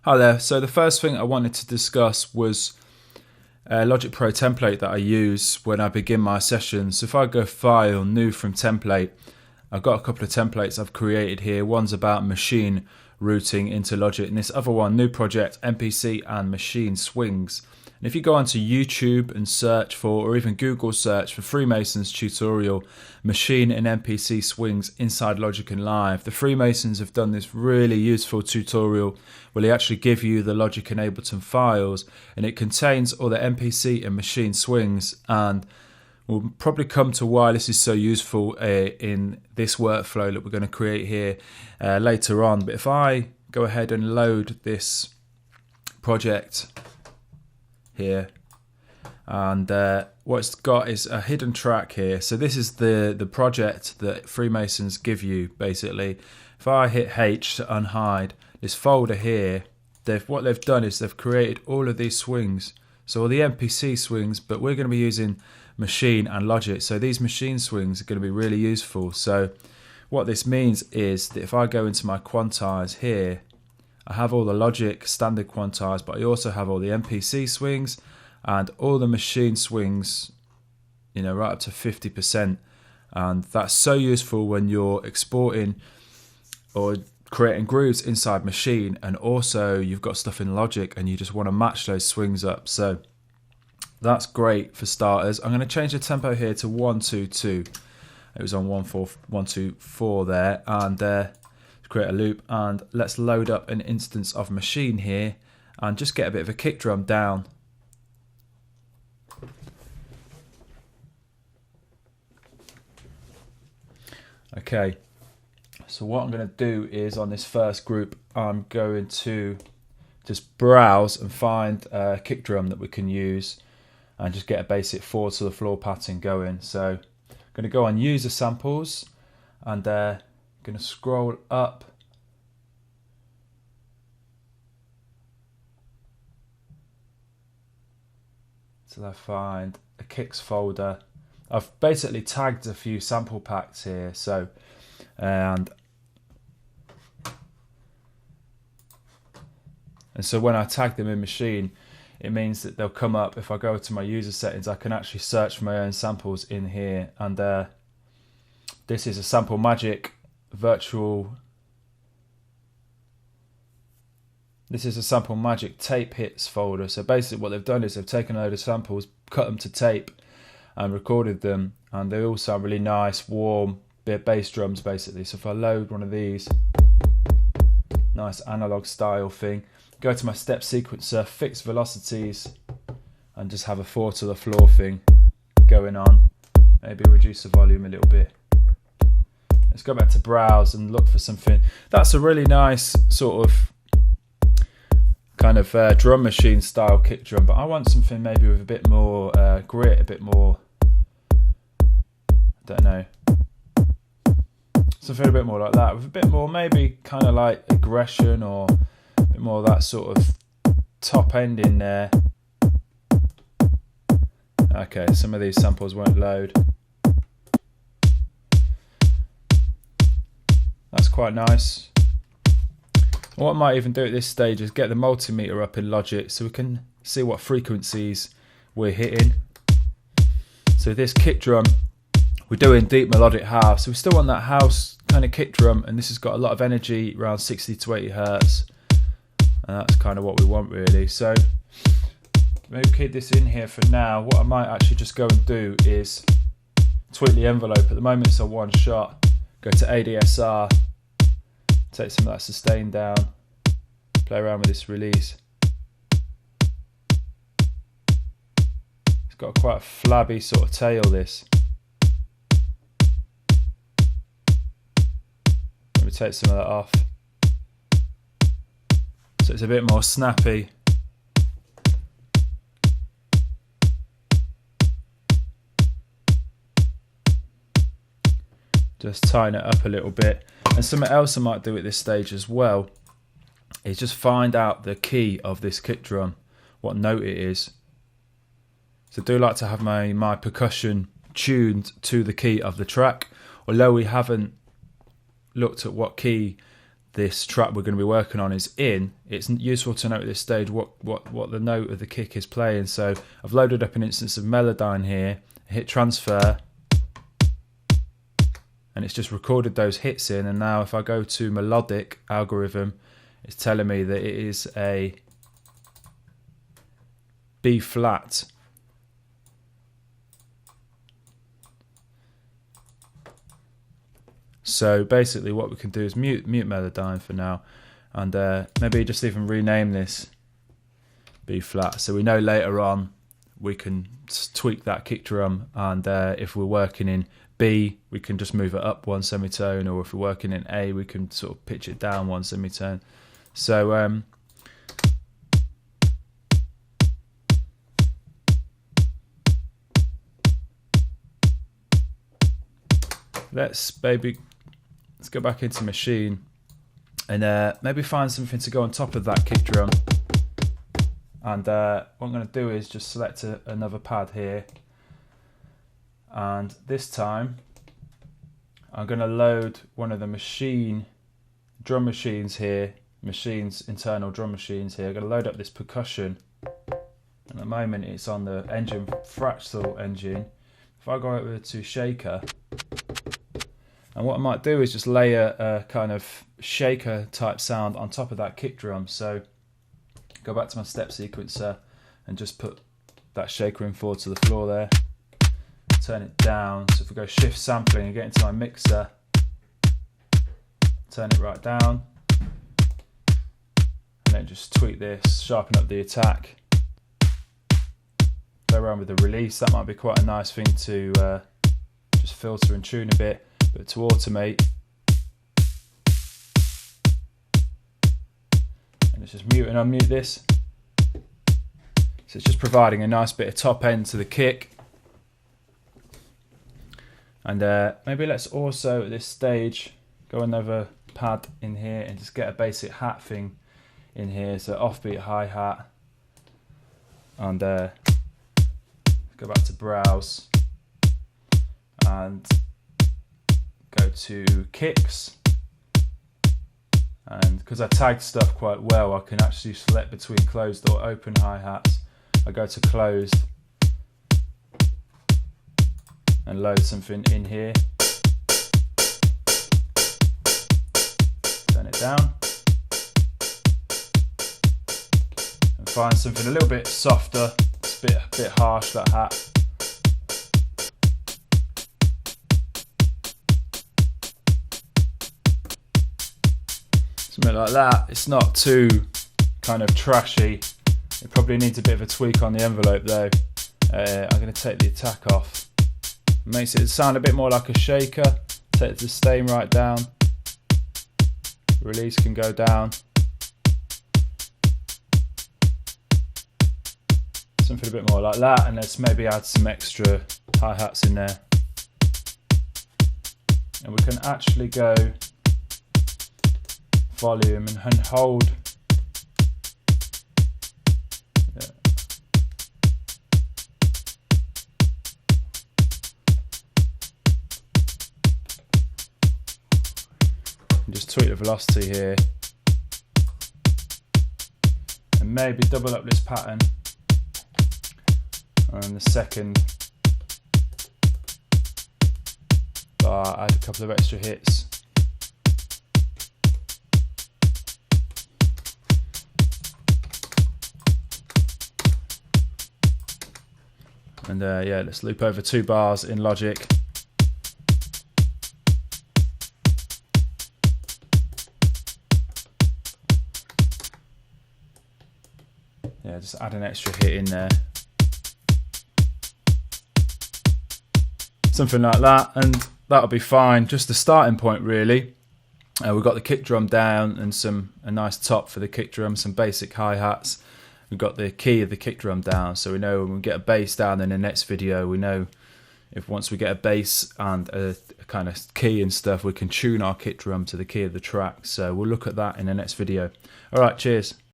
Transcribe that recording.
Hi there. So the first thing I wanted to discuss was a Logic Pro template that I use when I begin my sessions. So if I go File, New from Template, I've got a couple of templates I've created here. One's about machine routing into Logic, and this other one, New Project, MPC and Machine Swings. And if you go onto YouTube and search for, or even Google search for Freemasons tutorial, Machine and MPC Swings inside Logic and Live, the Freemasons have done this really useful tutorial where they actually give you the Logic and Ableton files, and it contains all the MPC and Machine Swings, and we'll probably come to why this is so useful in this workflow that we're going to create here later on. But if I go ahead and load this project here, and what it's got is a hidden track here. So this is the project that Freemasons give you basically. If I hit H to unhide this folder here, what they've done is they've created all of these swings, so all the MPC swings, but we're going to be using Machine and Logic, so these Machine swings are going to be really useful. So what this means is that if I go into my quantize here, I have all the Logic standard quantize, but I also have all the MPC swings and all the Machine swings, you know, right up to 50%. And that's so useful when you're exporting or creating grooves inside Machine, and also you've got stuff in Logic and you just want to match those swings up. So that's great for starters. I'm going to change the tempo here to 1-2-2. It was on 1-4 there, and create a loop, and let's load up an instance of Machine here and just get a bit of a kick drum down. Okay, so what I'm going to do is on this first group I'm going to just browse and find a kick drum that we can use and just get a basic forward to the floor pattern going. So I'm going to go on user samples and going to scroll up till I find a kicks folder. I've basically tagged a few sample packs here, so and so when I tag them in Machine, it means that they'll come up. If I go to my user settings, I can actually search for my own samples in here, and this is a Sample Magic virtual. This is a Sample Magic tape hits folder. So basically what they've done is they've taken a load of samples, cut them to tape and recorded them, and they all sound really nice, warm, bit of bass drums basically. So if I load one of these, nice analog style thing, go to my step sequencer, fix velocities, and just have a 4 to the floor thing going on. Maybe reduce the volume a little bit. Let's go back to browse and look for something. That's a really nice sort of kind of drum machine style kick drum, but I want something maybe with a bit more grit, a bit more, I don't know, something a bit more like that, with a bit more maybe kind of like aggression, or a bit more of that sort of top end in there. Okay, some of these samples won't load. That's quite nice. What I might even do at this stage is get the multimeter up in Logic so we can see what frequencies we're hitting. So this kick drum, we're doing deep melodic house, so we still want that house kind of kick drum, and this has got a lot of energy, around 60 to 80 hertz, and that's kind of what we want really. So maybe keep this in here for now. What I might actually just go and do is tweak the envelope. At the moment it's a one shot. Go to ADSR, take some of that sustain down, play around with this release. It's got quite a flabby sort of tail, this. Maybe take some of that off, so it's a bit more snappy. Just tighten it up a little bit. And something else I might do at this stage as well is just find out the key of this kick drum, what note it is. So I do like to have my percussion tuned to the key of the track, although we haven't looked at what key this track we're going to be working on is in, it's useful to know at this stage what the note of the kick is playing. So I've loaded up an instance of Melodyne here, hit transfer, and it's just recorded those hits in. And now if I go to melodic algorithm, it's telling me that it is a B flat. So basically what we can do is mute Melodyne for now, and maybe just even rename this B flat, so we know later on we can tweak that kick drum, and if we're working in B we can just move it up one semitone, or if we're working in A we can sort of pitch it down one semitone. So let's go back into Maschine and maybe find something to go on top of that kick drum. And what I'm going to do is just select another pad here, and this time I'm going to load one of the Maschine drum machines here, Maschine's internal drum machines here. I'm going to load up this percussion. At the moment it's on the engine, Fractal engine. If I go over to Shaker, and what I might do is just lay a kind of shaker type sound on top of that kick drum. So go back to my step sequencer and just put that shaker in forward to the floor there. Turn it down. So if we go shift sampling and get into my mixer, turn it right down. And then just tweak this, sharpen up the attack. Play around with the release. That might be quite a nice thing to just filter and tune a bit. But to automate, and let's just mute and unmute this. So it's just providing a nice bit of top end to the kick. And maybe let's also at this stage go another pad in here and just get a basic hat thing in here. So offbeat hi-hat, and go back to browse and go to kicks, and because I tagged stuff quite well I can actually select between closed or open hi-hats. I go to closed and load something in here, turn it down and find something a little bit softer. It's a bit harsh, that hat. Something like that. It's not too kind of trashy. It probably needs a bit of a tweak on the envelope though. I'm going to take the attack off. Makes it sound a bit more like a shaker. Take the sustain right down. Release can go down. Something a bit more like that, and let's maybe add some extra hi-hats in there. And we can actually go volume and hold. Yeah. And just tweak the velocity here, and maybe double up this pattern on the second bar, add a couple of extra hits. And yeah, let's loop over 2 bars in Logic. Yeah, just add an extra hit in there. Something like that, and that'll be fine. Just the starting point really. We've got the kick drum down and a nice top for the kick drum, some basic hi-hats. We've got the key of the kick drum down, so we know when we get a bass down in the next video, we know if once we get a bass and a kind of key and stuff, we can tune our kick drum to the key of the track. So we'll look at that in the next video. Alright, cheers.